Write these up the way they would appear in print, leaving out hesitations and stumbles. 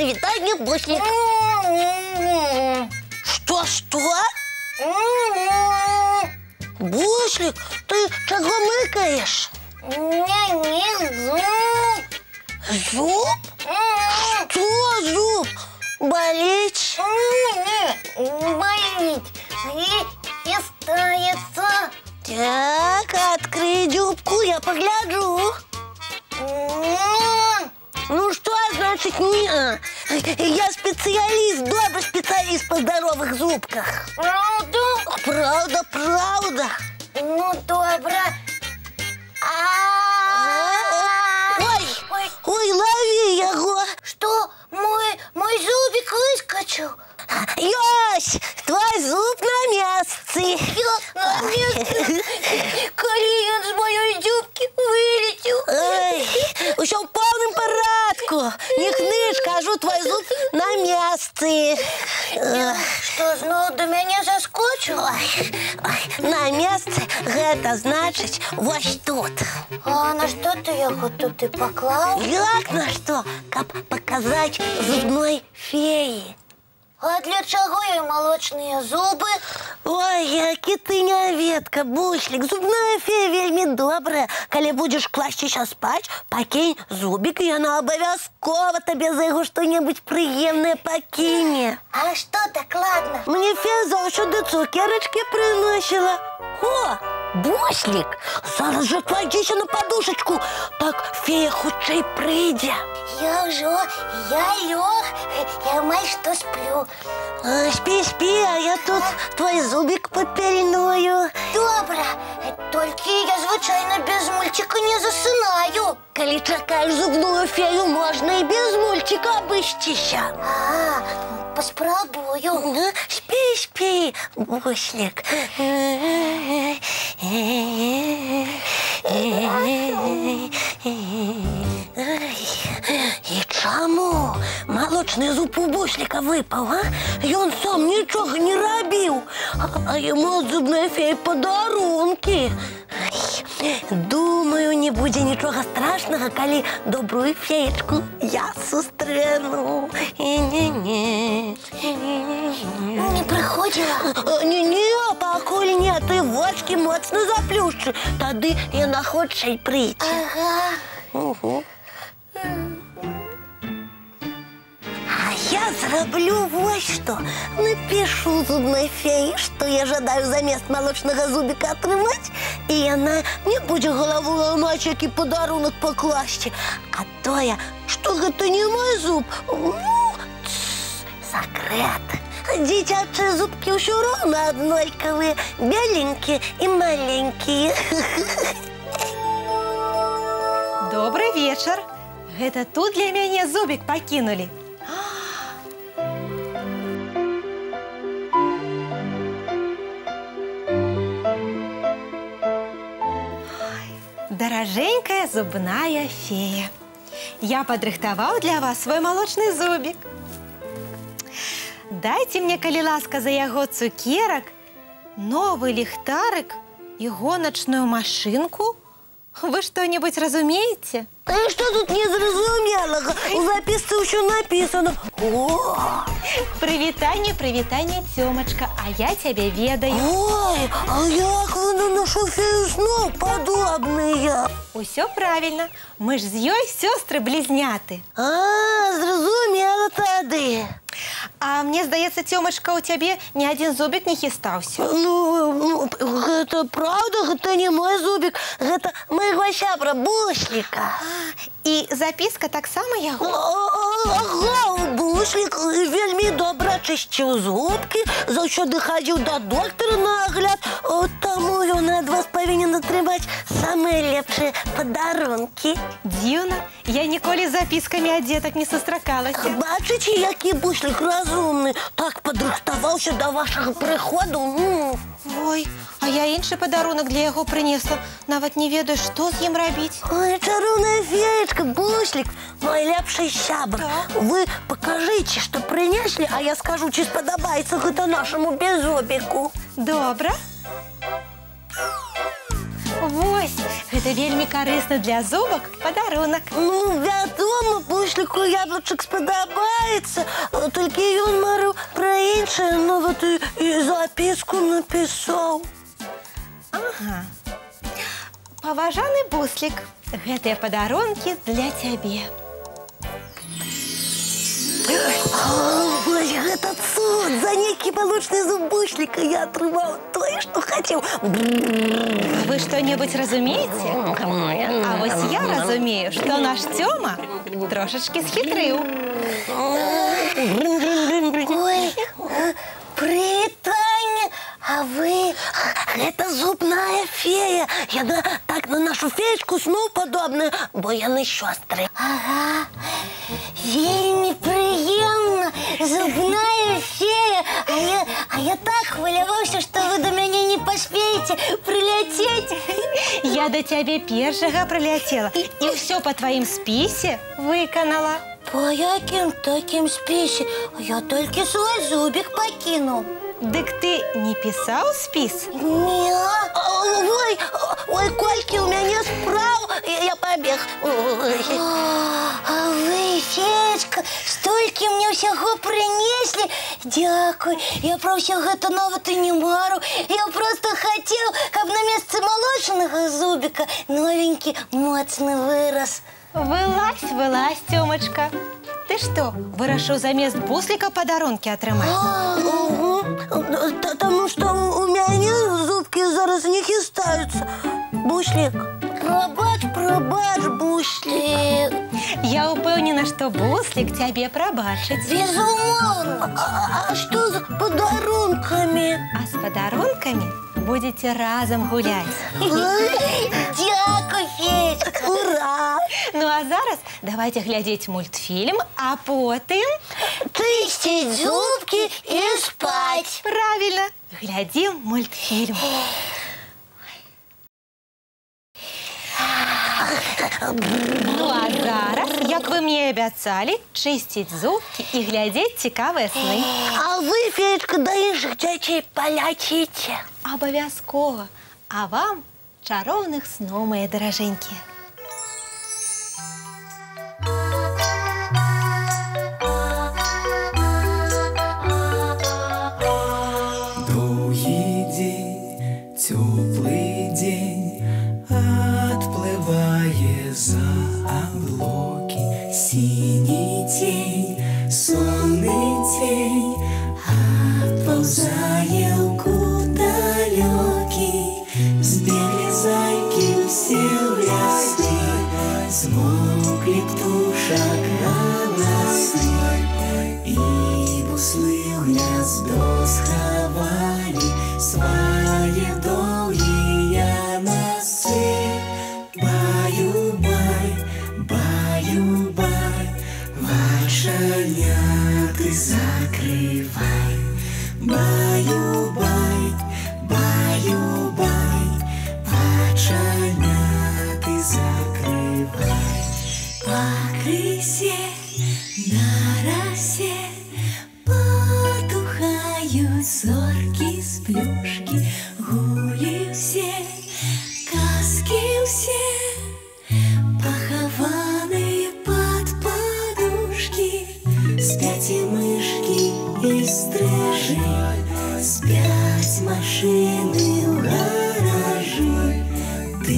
привітання, Буслик. Что? Буслик, ты чего мыкаешь? У меня нет зуб. Зуб? Что зуб? Болеть? Болит. И ставится. Так, открой зубку, я погляжу. Ну что значит не? Я специалист, добрый специалист по здоровых зубках. Правда? Правда. Ну, добро. Ой, лови его. Что? Мой зубик выскочил. Ёсь, твой зуб на месте. На место. Колен с моей зубки вылетел. Ой, все в полном порядку. Не хнышь, кажу, твой зуб на месте. Что, знову до меня заскочил? На месте это значит вот тут. А на что ты его тут и поклал? Як на что? Как показать зубной феи. А для чего ей молочные зубы? Ой, які ты няветка, Буслик. Зубная фея вельмі добрая. Калі будешь класціся спать, пакінь зубик, і яна абавязкова табе за яго што-небудзь прыемнае пакіне. А что так ладно? Мне фея заўсёды цукерачкі прыносіла. О, Буслик, зараз жа кладзіся на подушечку, так фея хутчэй прыйдзе. Я лег, я май что сплю. Спи, а я тут твой зубик попильную. Добро, только я звычайно без мультика не засынаю. Калі чакаеш зубную фею, можна і без мультика абысціся. Поспробую. Спи, Буслик. І чаму молочны зуб у Буслика выпал, а? Ён сам нічога не рабіў, а яму зубная фея падарункі. Думаю, не будзе нічога страшнага, калі добрую феечку я сустрэну. Не проходила? Не, пакуль не, ты вочки моцна заплюшчы, тады яна хутчэй прыйдзе. Ага. А я зраблю вот что. Напишу зубной феі, што я жадаю замест молочнага зубіка атрымаць, і яна не будзе галаву ламаць, які падарунак пакласці. А тое, што гэта не мой зуб, сакрэт. Дзіцячыя зубкі ўсё роўна аднолькавыя, беленькія і маленькія. Добрый вечер. Это тут для меня зубик покинули. Дороженькая зубная фея, я подрыхтовал для вас свой молочный зубик. Дайте мне, калі ласка, за яго цукерок, новый ліхтарик и гоночную машинку. Вы что-нибудь разумеете? А что тут не зразумелого? У записцы ўсё написано. О! Привітанне, Тёмачка, а я тебя ведаю. Ой, а як вы на нашу фею снов подобные? Усё правильно. Мы ж з ёй сёстры-близняты. Зразумела тады. А мне здаецца, Тёмачка, у цябе ні адзін зубик не хістаўся. Ну, гэта правда, гэта не мой зубик, гэта майго сябра Буслика. І запіска таксама яго? Ага, Буслик вельмі добра чысціў зубкі, заўсёды хадзіў да доктара на агляд, таму ён ад вас павінен атрымаць самыя лепшыя падарункі. Дзіўна, я ніколі з запіскамі ад дзетак не сустракалася. Бачыце, які Буслик разумны, так падрыхтаваўся да вашага прыходу. Ой, а я іншы падарунак для яго прынесла. Нават не ведаю, што з ім рабіць. Ой, чароўная феечка, Буслик, мой лепшы сябр. Вы пакажыце, што прынеслі, а я скажу, ці спадабаецца гэта нашаму беззубіку. Добра. Вось, гэта вельмі карысна для зубак падарунак. Ну, вядома, бушліку яблучак спадабаецца, толькі ён марыў пра іншае, ну вот і запіску напісаў. Ага. Паважаны буслік, гэтыя падарункі для цябе. Вось гэта цуд! За нейкі малочны зуб бушліка я атрымаў тое, што хацеў. Вы што-небудзь разумееце? А вось я разумею, што наш Цёма трошачкі схітрыў. Ой, прывітанне! А вы... Гэта зубная фея. Яна так на нашу феечку зноў падобная, бо яны сёстры. Ага, вельмі прыемна, зубная фея. А я так хваляваўся, што вы да мяне не паспееце прыляцець. Я да цябе першага прыляцела і ўсё па тваім спісе выканала. По якім такім спісе? Я толькі свой зубік пакінуў. Дык ты не пісаў спіс? Не. Ой, колькі ў мяне спраў, я пабег. А вы, феечка, столькі мне ўсяго прынеслі. Дзякуй, я пра ўсё гэта нават і не мару. Я проста хацеў, каб на месцы малочнага зубіка новенькі моцны вырас. Вылазь, Цёмачка. Ты што, вырашыў замест бусліка падарункі атрымаць? Таму што у мяне зубкі зараз не хістаюцца. Бушлік, прабач, бушлік. Я ўпэўнена, што буслік цябе прабачыць. Безумоўна. А што з падарункамі? А з падарункамі будзеце разам гуляць. Дякуй, феечка. Ура! Ну а зараз давайте глядзець мультфільм, а потым... Чысціць зубкі і спаць. Правильно, глядзім мультфільм. Ну а зараз, як вы мне абяцалі, чысціць зубкі і глядзець цікавыя сны. А вы, феечка, да іншых дзяцей паляціце. Абавязкова. А вам чароўных сноў, мае даражэнькія. Доўгі дзень, цёплы дзень, адплывае за аблокі. Сіні цень, сонны цень, адпаўзае ў кут далёкі. Збеглі зайкі ўсе ў лясы, змоўклі птушак галасы, і буслы ў гняздо схавалі свае доўгія носы. Баю-бай, баю-бай, вачаняты закрывай. Баю-бай, баю-бай, вачаняты закрывай. Пакрысе на расе потухаюць зоркі з плюшкі. Гулі ўсе, казкі ўсе, пахаваныя пад падушкі. Спяць і мышкі, і стрыжы, спяць машыны ў гаражы. Ты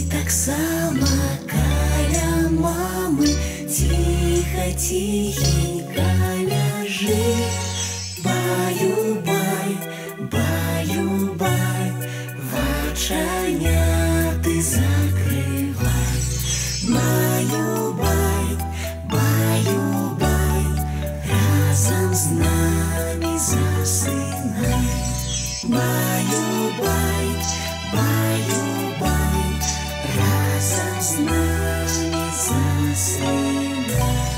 таксама каля мамы ціха-ціхенька ляжы. Баю-бай, баю-бай, вачаняты закрывай. Баю-бай, баю-бай, разам з намі засынай. Баю-бай, баю-бай, разам з намі засынай.